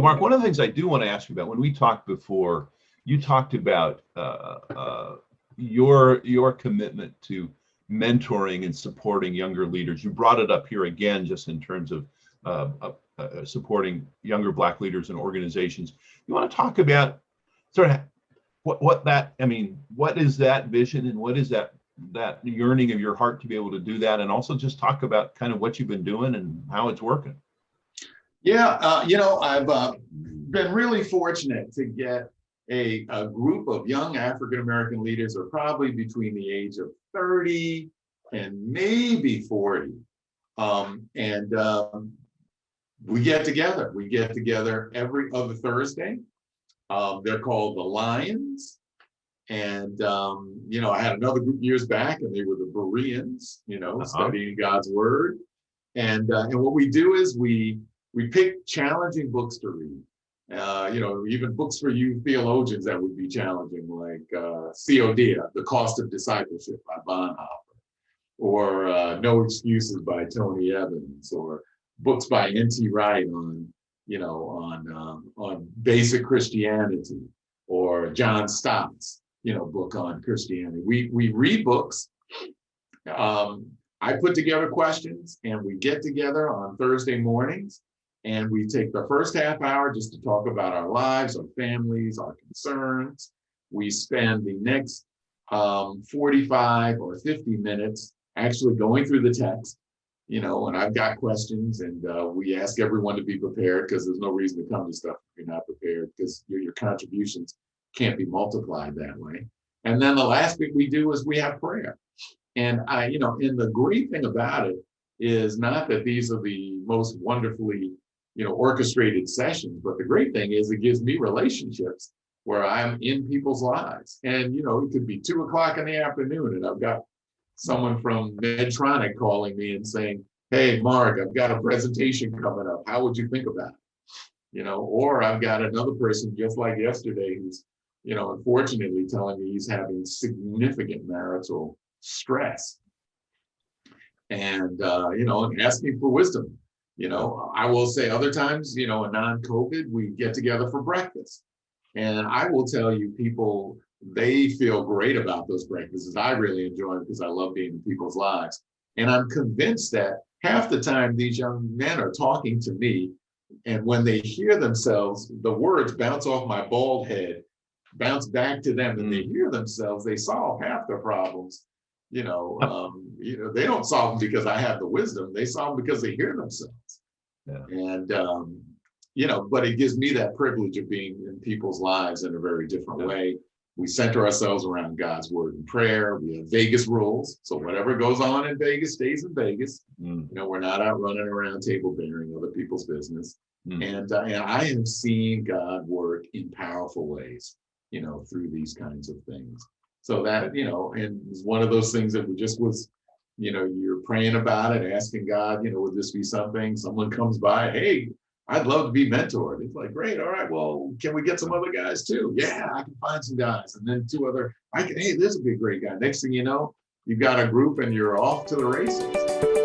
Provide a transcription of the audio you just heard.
Marc, one of the things I do want to ask you about, when we talked before, you talked about your commitment to mentoring and supporting younger leaders. You brought it up here again, just in terms of supporting younger Black leaders and organizations. You want to talk about sort of what that, I mean, what is that vision and what is that yearning of your heart to be able to do that? And also just talk about kind of what you've been doing and how it's working. Yeah, I've been really fortunate to get a group of young African-American leaders who are probably between the age of 30 and maybe 40. We get together. We get together every other Thursday. They're called the Lions. And, I had another group years back, and they were the Bereans, studying God's word. And what we do is we pick challenging books to read. Even books for you theologians that would be challenging, like COD, The Cost of Discipleship by Bonhoeffer, or No Excuses by Tony Evans, or books by N.T. Wright on basic Christianity, or John Stott's, book on Christianity. We read books. I put together questions, and we get together on Thursday mornings, and we take the first half hour just to talk about our lives, our families, our concerns. We spend the next 45 or 50 minutes actually going through the text, and I've got questions, and we ask everyone to be prepared, because there's no reason to come to stuff if you're not prepared, because your contributions can't be multiplied that way. And then the last thing we do is we have prayer. And and the great thing about it is not that these are the most wonderfully, orchestrated sessions, but the great thing is it gives me relationships where I'm in people's lives. And, it could be 2 o'clock in the afternoon, and I've got someone from Medtronic calling me and saying, "Hey, Marc, I've got a presentation coming up. How would you think about it?" Or I've got another person just like yesterday who's, unfortunately telling me he's having significant marital stress, and asking for wisdom. I will say other times, in non-COVID, we get together for breakfast, and I will tell you, people, they feel great about those breakfasts. I really enjoy them because I love being in people's lives, and I'm convinced that half the time these young men are talking to me, and when they hear themselves, the words bounce off my bald head, bounce back to them, and they hear themselves, they solve half their problems. They don't solve them because I have the wisdom. They solve them because they hear themselves. Yeah. And, but it gives me that privilege of being in people's lives in a very different way. We center ourselves around God's word and prayer. We have Vegas rules. So whatever goes on in Vegas stays in Vegas. We're not out running around table bearing other people's business. And I have seen God work in powerful ways, through these kinds of things. So that, and it's one of those things that we just was, you're praying about it, asking God, would this be something? Someone comes by, "Hey, I'd love to be mentored." It's like, great, all right, well, can we get some other guys too? Yeah, I can find some guys. And then 2 other, hey, this would be a great guy. Next thing you know, you've got a group and you're off to the races.